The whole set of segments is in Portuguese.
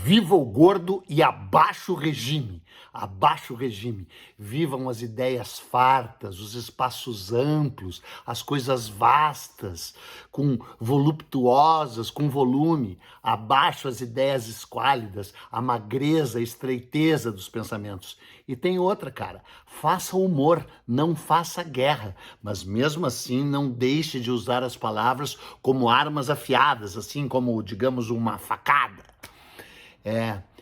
Viva o gordo e abaixo o regime. Abaixo o regime. Vivam as ideias fartas, os espaços amplos, as coisas vastas, com voluptuosas, com volume. Abaixo as ideias esquálidas, a magreza, a estreiteza dos pensamentos. E tem outra, cara. Faça humor, não faça guerra. Mas mesmo assim, não deixe de usar as palavras como armas afiadas, assim como, digamos, uma facada.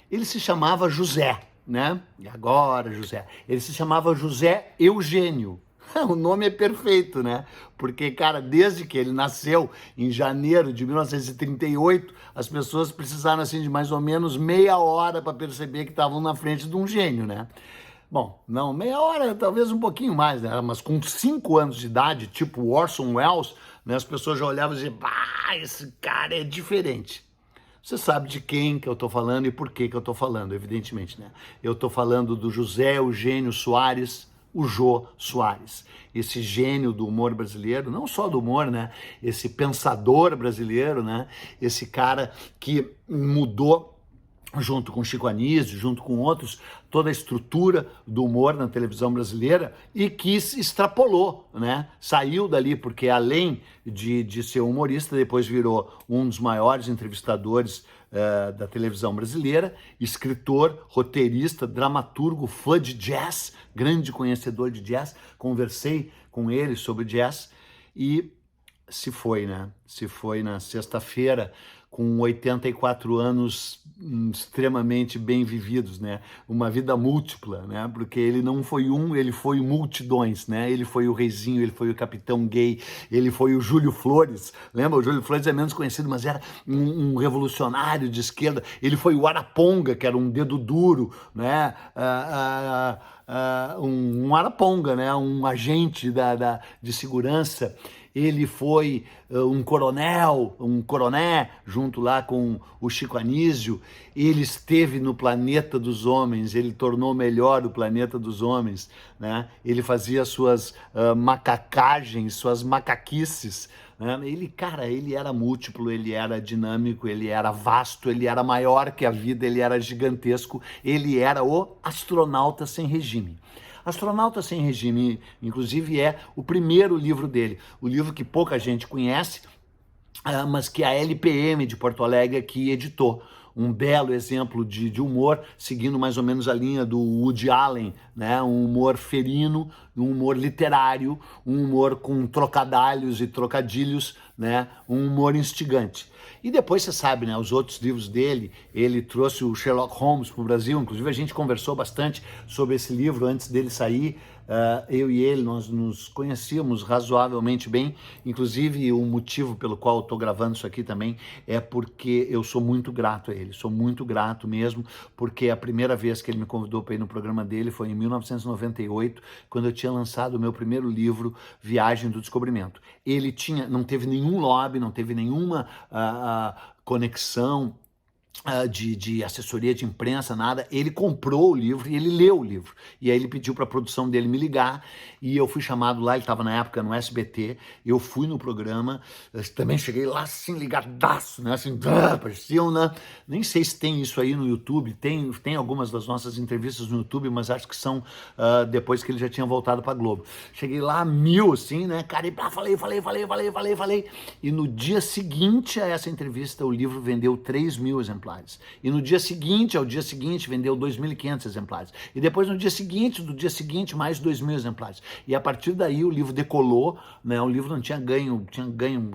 Ele se chamava José, né? E agora, José. Ele se chamava José Eugênio. O nome é perfeito, né? Porque, cara, desde que ele nasceu em janeiro de 1938, as pessoas precisaram, assim, de mais ou menos meia hora para perceber que estavam na frente de um gênio, né? Bom, não, meia hora, talvez um pouquinho mais, né? Mas com 5 anos de idade, tipo Orson Welles, né? As pessoas já olhavam e diziam, esse cara é diferente. Você sabe de quem que eu estou falando e por que eu estou falando, evidentemente, né? Eu estou falando do José Eugênio Soares, o Jô Soares. Esse gênio do humor brasileiro, não só do humor, né? Esse pensador brasileiro, né? Esse cara que mudou, junto com Chico Anísio, junto com outros, toda a estrutura do humor na televisão brasileira e que extrapolou, né? Saiu dali porque além de ser humorista, depois virou um dos maiores entrevistadores da televisão brasileira, escritor, roteirista, dramaturgo, fã de jazz, grande conhecedor de jazz. Conversei com ele sobre jazz e se foi, né? Se foi na sexta-feira, com 84 anos extremamente bem vividos, né? Uma vida múltipla, né? Porque ele não foi ele foi multidões, né? Ele foi o Reizinho, ele foi o Capitão Gay, ele foi o Júlio Flores. Lembra? O Júlio Flores é menos conhecido, mas era um revolucionário de esquerda. Ele foi o Araponga, que era um dedo duro, né? Um Araponga, né? Um agente de segurança. Ele foi um coroné, junto lá com o Chico Anísio. Ele esteve no planeta dos homens, ele tornou melhor o planeta dos homens, né? Ele fazia suas macacagens, suas macaquices, né? Ele era múltiplo, ele era dinâmico, ele era vasto, ele era maior que a vida, ele era gigantesco, ele era o astronauta sem regime. Astronauta Sem Regime, inclusive, é o primeiro livro dele, o livro que pouca gente conhece, mas que a LPM de Porto Alegre aqui editou. Um belo exemplo de humor, seguindo mais ou menos a linha do Woody Allen, né? Um humor ferino, um humor literário, um humor com trocadalhos e trocadilhos, né? Um humor instigante. E depois você sabe, né, os outros livros dele, ele trouxe o Sherlock Holmes para o Brasil, inclusive a gente conversou bastante sobre esse livro antes dele sair. Eu e ele, nós nos conhecíamos razoavelmente bem, inclusive o motivo pelo qual eu estou gravando isso aqui também é porque eu sou muito grato a ele, sou muito grato mesmo, porque a primeira vez que ele me convidou para ir no programa dele foi em 1998, quando eu tinha lançado o meu primeiro livro, Viagem do Descobrimento. Ele não teve nenhum lobby, não teve nenhuma conexão de assessoria de imprensa, nada. Ele comprou o livro e ele leu o livro. E aí ele pediu para a produção dele me ligar e eu fui chamado lá, ele estava na época no SBT, eu fui no programa, também cheguei lá assim, ligadaço, né, assim, parecia nem sei se tem isso aí no YouTube, tem algumas das nossas entrevistas no YouTube, mas acho que são depois que ele já tinha voltado para Globo. Cheguei lá 1000, assim, né, cara, e falei, e no dia seguinte a essa entrevista, o livro vendeu 3.000 exemplares. E no dia seguinte, vendeu 2.500 exemplares. E depois no dia seguinte, mais 2.000 exemplares. E a partir daí o livro decolou, né? O livro não tinha ganho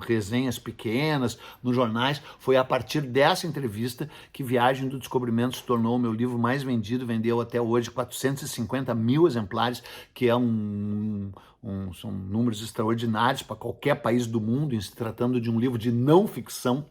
resenhas pequenas nos jornais. Foi a partir dessa entrevista que Viagem do Descobrimento se tornou o meu livro mais vendido, vendeu até hoje 450.000 exemplares, que é são números extraordinários para qualquer país do mundo, em se tratando de um livro de não ficção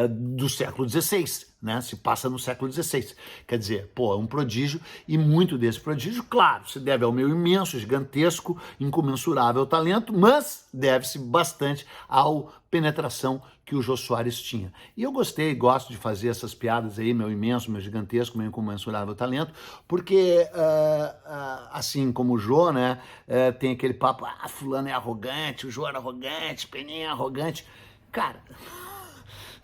do século XVI, né? Se passa no século XVI. Quer dizer, é um prodígio, e muito desse prodígio, claro, se deve ao meu imenso, gigantesco, incomensurável talento, mas deve-se bastante à penetração que o Jô Soares tinha. E eu gosto de fazer essas piadas aí, meu imenso, meu gigantesco, meu incomensurável talento, porque, assim como o Jô, né, tem aquele papo, fulano é arrogante, o Jô era arrogante, Peninha é arrogante. Cara,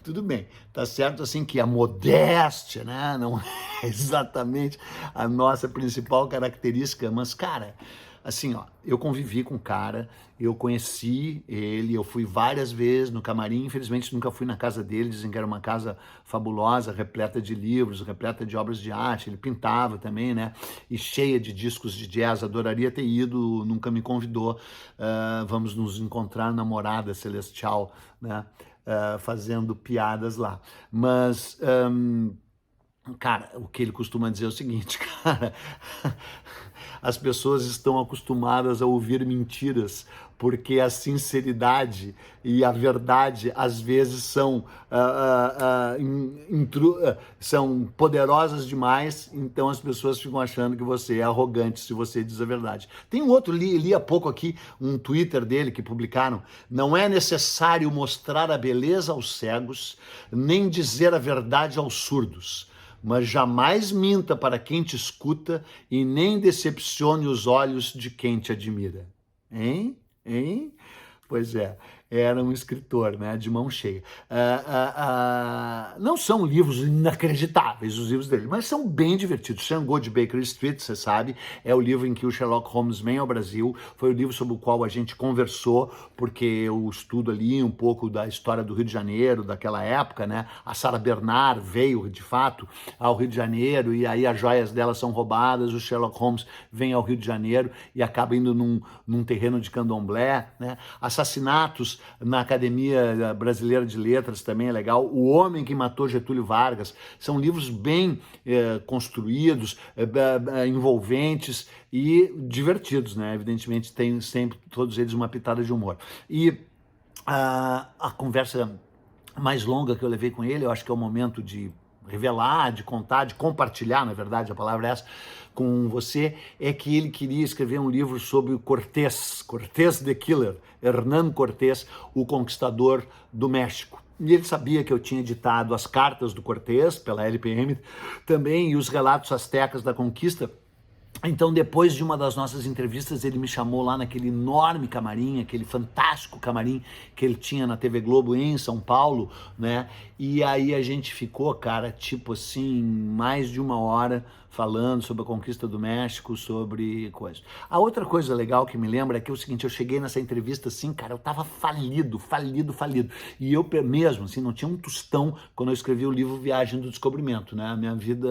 tudo bem, tá certo assim que a modéstia, né, não é exatamente a nossa principal característica, mas cara, assim, ó, eu convivi com o cara, eu conheci ele, eu fui várias vezes no camarim, infelizmente nunca fui na casa dele, dizem que era uma casa fabulosa, repleta de livros, repleta de obras de arte, ele pintava também, né, e cheia de discos de jazz, adoraria ter ido, nunca me convidou. Vamos nos encontrar na Morada Celestial, né, fazendo piadas lá. Mas, cara, o que ele costuma dizer é o seguinte, cara, as pessoas estão acostumadas a ouvir mentiras, porque a sinceridade e a verdade às vezes são poderosas demais, então as pessoas ficam achando que você é arrogante se você diz a verdade. Tem um outro, li há pouco aqui um Twitter dele que publicaram: não é necessário mostrar a beleza aos cegos, nem dizer a verdade aos surdos, mas jamais minta para quem te escuta e nem decepcione os olhos de quem te admira. Hein? Hein? Pois é, era um escritor, né, de mão cheia. Não são livros inacreditáveis, os livros dele, mas são bem divertidos. Xangô de Baker Street, você sabe, é o livro em que o Sherlock Holmes vem ao Brasil, foi o livro sobre o qual a gente conversou, porque eu estudo ali um pouco da história do Rio de Janeiro, daquela época, né? A Sarah Bernard veio, de fato, ao Rio de Janeiro, e aí as joias dela são roubadas, o Sherlock Holmes vem ao Rio de Janeiro e acaba indo num terreno de candomblé, né? Assassinatos na Academia Brasileira de Letras também é legal. O Homem que Matou Getúlio Vargas. São livros bem construídos, envolventes e divertidos, né? Evidentemente tem sempre todos eles uma pitada de humor. E a conversa mais longa que eu levei com ele, eu acho que é o momento de revelar, de contar, de compartilhar, na verdade, a palavra é essa, com você, é que ele queria escrever um livro sobre o Cortés the Killer, Hernán Cortés, o conquistador do México. E ele sabia que eu tinha editado as cartas do Cortés pela LPM também, e os relatos astecas da conquista. Então, depois de uma das nossas entrevistas, ele me chamou lá naquele enorme camarim, aquele fantástico camarim que ele tinha na TV Globo em São Paulo, né? E aí a gente ficou, cara, tipo assim, mais de uma hora falando sobre a conquista do México, sobre coisas. A outra coisa legal que me lembra é que é o seguinte: eu cheguei nessa entrevista assim, cara, eu tava falido. E eu mesmo, assim, não tinha um tostão quando eu escrevi o livro Viagem do Descobrimento, né? A minha vida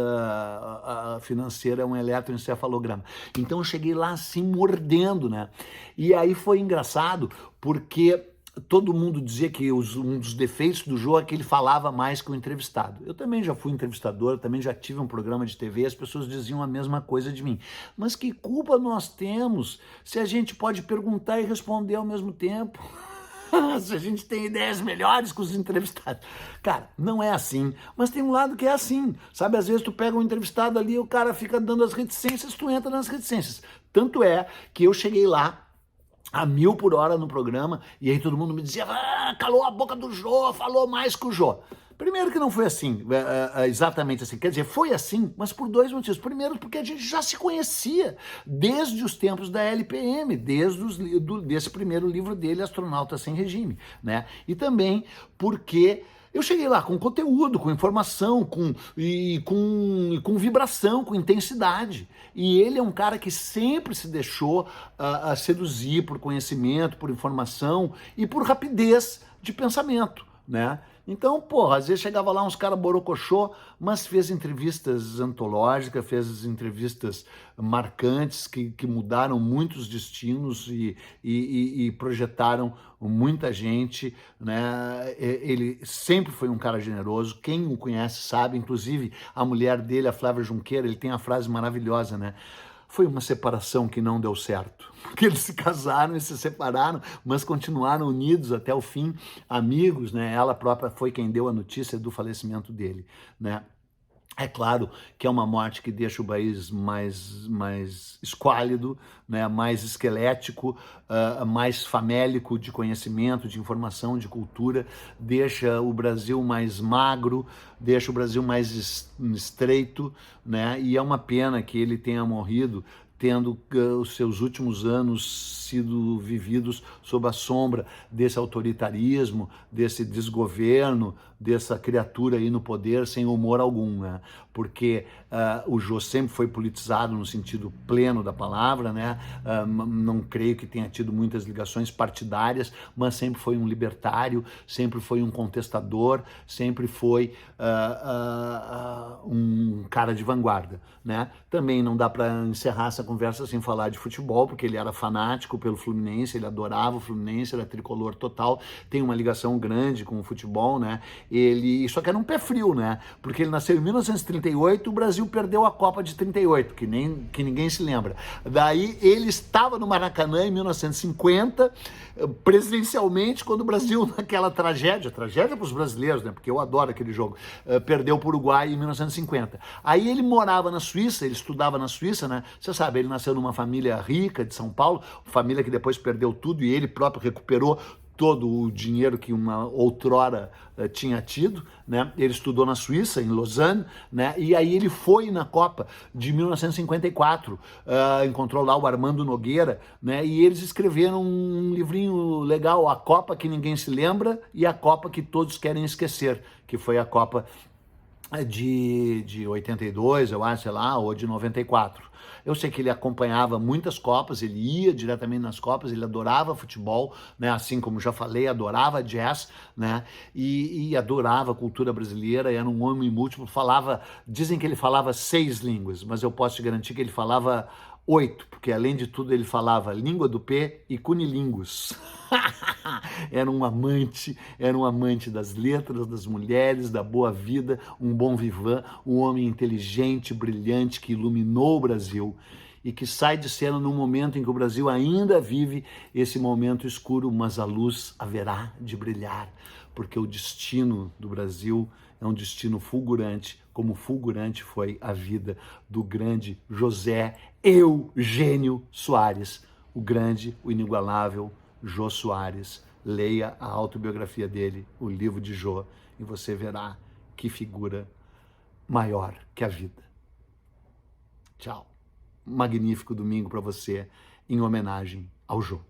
financeira é um eletroencefalograma. Então eu cheguei lá assim, mordendo, né? E aí foi engraçado, porque todo mundo dizia que um dos defeitos do Jô é que ele falava mais que o entrevistado. Eu também já fui entrevistador, também já tive um programa de TV, as pessoas diziam a mesma coisa de mim. Mas que culpa nós temos se a gente pode perguntar e responder ao mesmo tempo? Se a gente tem ideias melhores que os entrevistados. Cara, não é assim, mas tem um lado que é assim, sabe? Às vezes tu pega um entrevistado ali, o cara fica dando as reticências, tu entra nas reticências. Tanto é que eu cheguei lá a 1000 por hora no programa, e aí todo mundo me dizia: calou a boca do Jô, falou mais que o Jô. Primeiro que não foi assim, exatamente assim, quer dizer, foi assim, mas por dois motivos. Primeiro, porque a gente já se conhecia desde os tempos da LPM, desse primeiro livro dele, Astronauta Sem Regime, né? E também porque eu cheguei lá com conteúdo, com informação, com vibração, com intensidade. E ele é um cara que sempre se deixou seduzir por conhecimento, por informação e por rapidez de pensamento, né? Então, porra, às vezes chegava lá uns caras borocochô, mas fez entrevistas antológicas, fez entrevistas marcantes que mudaram muitos destinos e projetaram muita gente, né? Ele sempre foi um cara generoso, quem o conhece sabe, inclusive a mulher dele, a Flávia Junqueira, ele tem a frase maravilhosa, né? Foi uma separação que não deu certo, porque eles se casaram e se separaram, mas continuaram unidos até o fim, amigos, né? Ela própria foi quem deu a notícia do falecimento dele, né? É claro que é uma morte que deixa o país mais esquálido, né, mais esquelético, mais famélico de conhecimento, de informação, de cultura, deixa o Brasil mais magro, deixa o Brasil mais estreito, né, e é uma pena que ele tenha morrido tendo os seus últimos anos sido vividos sob a sombra desse autoritarismo, desse desgoverno, dessa criatura aí no poder sem humor algum, né? Porque o Jô sempre foi politizado no sentido pleno da palavra, né? Não creio que tenha tido muitas ligações partidárias, mas sempre foi um libertário, sempre foi um contestador, sempre foi um cara de vanguarda, né? Também não dá para encerrar essa conversa sem falar de futebol, porque ele era fanático pelo Fluminense, ele adorava o Fluminense, era tricolor total, tem uma ligação grande com o futebol, né? Ele só que era um pé frio, né? Porque ele nasceu em 1938, o Brasil perdeu a Copa de 38, que ninguém se lembra. Daí ele estava no Maracanã em 1950, presidencialmente, quando o Brasil, naquela tragédia para os brasileiros, né? Porque eu adoro aquele jogo, perdeu para o Uruguai em 1950. Aí ele morava na Suíça, ele estudava na Suíça, né? Você sabe, ele nasceu numa família rica de São Paulo, família que depois perdeu tudo e ele próprio recuperou todo o dinheiro que uma outrora tinha tido, né? Ele estudou na Suíça, em Lausanne, né? E aí ele foi na Copa de 1954, encontrou lá o Armando Nogueira, né? E eles escreveram um livrinho legal, A Copa que Ninguém Se Lembra e A Copa que Todos Querem Esquecer, que foi a Copa de 82, eu acho, sei lá, ou de 94. Eu sei que ele acompanhava muitas Copas, ele ia diretamente nas Copas, ele adorava futebol, né? Assim como já falei, adorava jazz, né? E adorava a cultura brasileira, era um homem múltiplo, dizem que ele falava 6 línguas, mas eu posso te garantir que ele falava 8, porque além de tudo ele falava língua do P e cunilingus. Era um amante das letras, das mulheres, da boa vida, um bom vivant, um homem inteligente, brilhante, que iluminou o Brasil e que sai de cena num momento em que o Brasil ainda vive esse momento escuro, mas a luz haverá de brilhar, porque o destino do Brasil é um destino fulgurante, como fulgurante foi a vida do grande José Eugênio Soares, o grande, o inigualável Jô Soares. Leia a autobiografia dele, o livro de Jô, e você verá que figura maior que a vida. Tchau. Magnífico domingo para você, em homenagem ao Jô.